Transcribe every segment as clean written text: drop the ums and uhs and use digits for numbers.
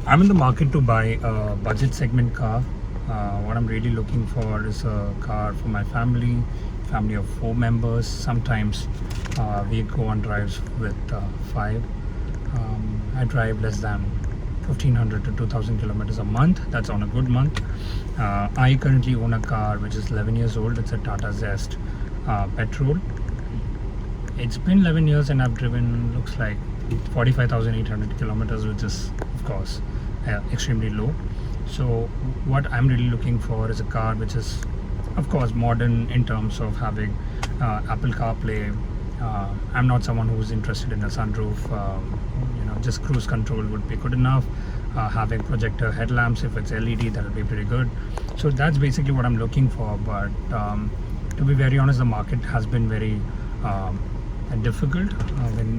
I'm in the market to buy a budget segment car. What I'm really looking for is a car for my family of 4 members. Sometimes we go on drives with 5. I drive less than 1500 to 2000 kilometers a month. That's on a good month. I currently own a car which is 11 years old. It's a Tata Zest petrol. It's been 11 years and I've driven, looks like 45,800 kilometers, which is of course extremely low. So what I'm really looking for is a car which is of course modern in terms of having Apple CarPlay. I'm not someone who's interested in a sunroof. Just cruise control would be good enough. Having projector headlamps, if it's LED, that'll be pretty good. So that's basically what I'm looking for. But to be very honest, the market has been very difficult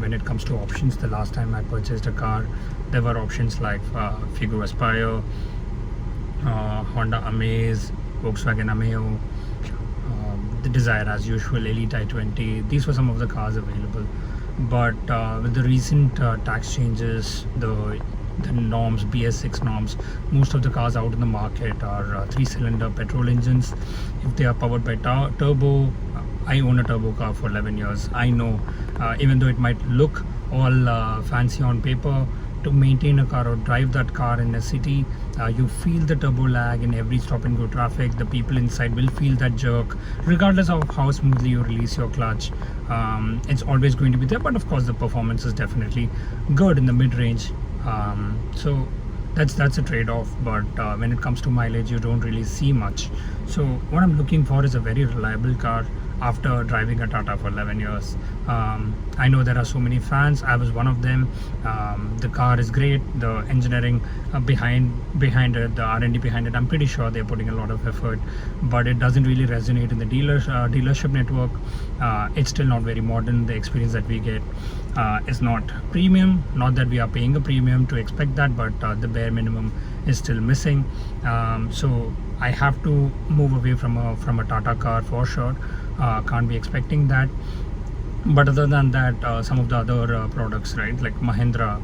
when it comes to options. The last time I purchased a car, there were options like Figo Aspire, Honda Amaze, Volkswagen Ameo, the Desire as usual, Elite i20. These were some of the cars available. But with the recent tax changes, the norms, BS6 norms, most of the cars out in the market are 3-cylinder petrol engines. If they are powered by turbo, I own a turbo car for 11 years. I know, even though it might look all fancy on paper, to maintain a car or drive that car in a city, you feel the turbo lag in every stop and go traffic. The people inside will feel that jerk regardless of how smoothly you release your clutch. It's always going to be there, but of course the performance is definitely good in the mid-range. So that's a trade-off, but when it comes to mileage, you don't really see much. So what I'm looking for is a very reliable car after driving a Tata for 11 years. I know there are so many fans. I was one of them. The car is great. The engineering behind it, the R&D behind it, I'm pretty sure they're putting a lot of effort, but it doesn't really resonate in the dealership network. It's still not very modern. The experience that we get is not premium. Not that we are paying a premium to expect that, but the bare minimum is still missing. So I have to move away from a Tata car for sure. Can't be expecting that. But other than that, some of the other products, right, like Mahindra,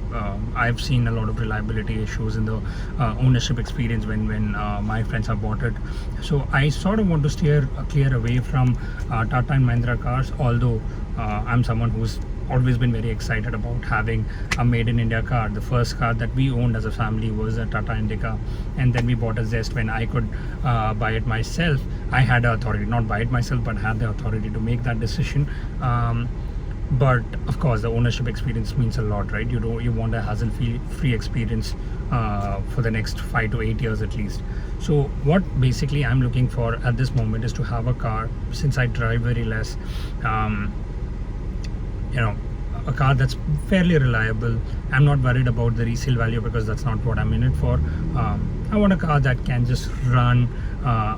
I've seen a lot of reliability issues in the ownership experience when my friends have bought it. So I sort of want to steer clear away from Tata and Mahindra cars, although I'm someone who's always been very excited about having a made in India car. The first car that we owned as a family was a Tata Indica, and then we bought a Zest when I could buy it myself. I had the authority, not buy it myself, but had the authority to make that decision. But of course the ownership experience means a lot, right? You want a hassle-free experience for the next 5 to 8 years at least. So what basically I'm looking for at this moment is to have a car, since I drive very less, a car that's fairly reliable. I'm not worried about the resale value because that's not what I'm in it for. I want a car that can just run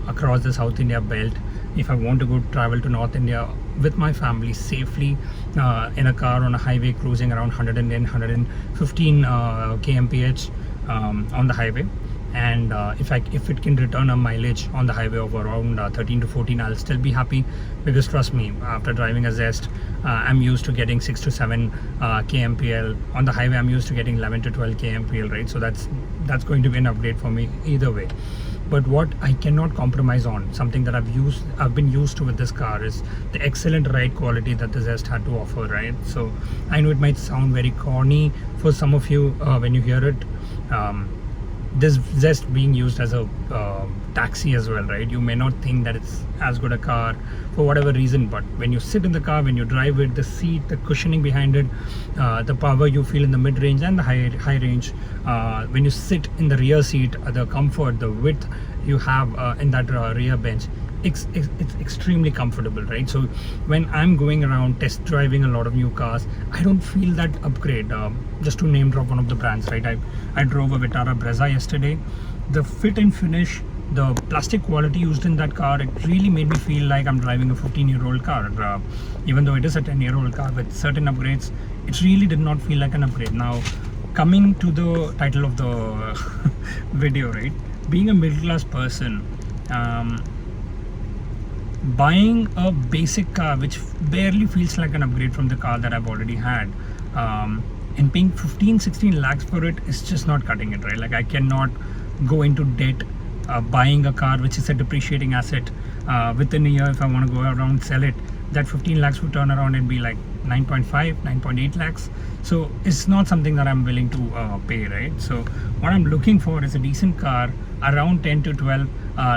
across the South India belt. If I want to go travel to North India with my family safely in a car on a highway cruising around 110, 115 kmph on the highway, and if it can return a mileage on the highway of around 13 to 14, I'll still be happy, because trust me, after driving a Zest, I'm used to getting 6 to 7 kmpl on the highway. I'm used to getting 11 to 12 kmpl, right? So that's going to be an upgrade for me either way. But what I cannot compromise on, something that I've been used to with this car, is the excellent ride quality that the Zest had to offer, right? So I know it might sound very corny for some of you when you hear it. This Zest being used as a taxi as well, right? You may not think that it's as good a car for whatever reason, but when you sit in the car, when you drive it, the seat, the cushioning behind it, the power you feel in the mid-range and the high range, when you sit in the rear seat, the comfort, the width you have in that rear bench, it's extremely comfortable, right? So when I'm going around test driving a lot of new cars, I don't feel that upgrade. Just to name drop one of the brands, right? I drove a Vitara Brezza yesterday. The fit and finish, the plastic quality used in that car, it really made me feel like I'm driving a 15-year-old car. Even though it is a 10-year-old car with certain upgrades, it really did not feel like an upgrade. Now, coming to the title of the video, right? Being a middle-class person, buying a basic car which barely feels like an upgrade from the car that I've already had, and paying 15-16 lakhs for it is just not cutting it, right? Like I cannot go into debt buying a car which is a depreciating asset. Within a year, if I want to go around and sell it, that 15 lakhs would turn around and be like 9.5, 9.8 lakhs. So it's not something that I'm willing to pay, right? So what I'm looking for is a decent car around 10 to 12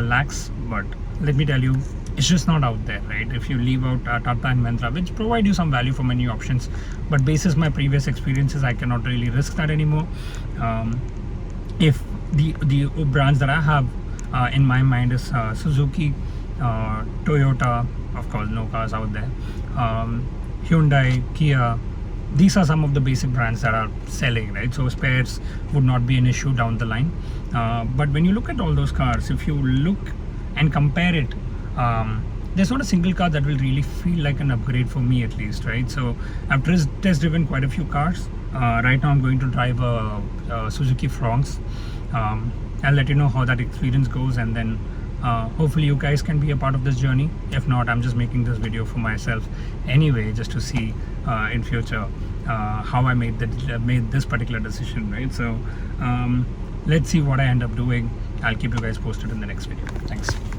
lakhs. But let me tell you, it's just not out there, right? If you leave out Tata and Mahindra, which provide you some value for many options, but basis my previous experiences, I cannot really risk that anymore. If the brands that I have in my mind is Suzuki, Toyota, of course, no cars out there, Hyundai, Kia. These are some of the basic brands that are selling, right? So spares would not be an issue down the line. But when you look at all those cars, if you look and compare it, there's not a single car that will really feel like an upgrade for me, at least, right? So I've test driven quite a few cars. Right now I'm going to drive a Suzuki Fronx. I'll let you know how that experience goes, and then hopefully you guys can be a part of this journey. If not, I'm just making this video for myself anyway, just to see in future how I made this particular decision, right? So let's see what I end up doing. I'll keep you guys posted in the next video. Thanks.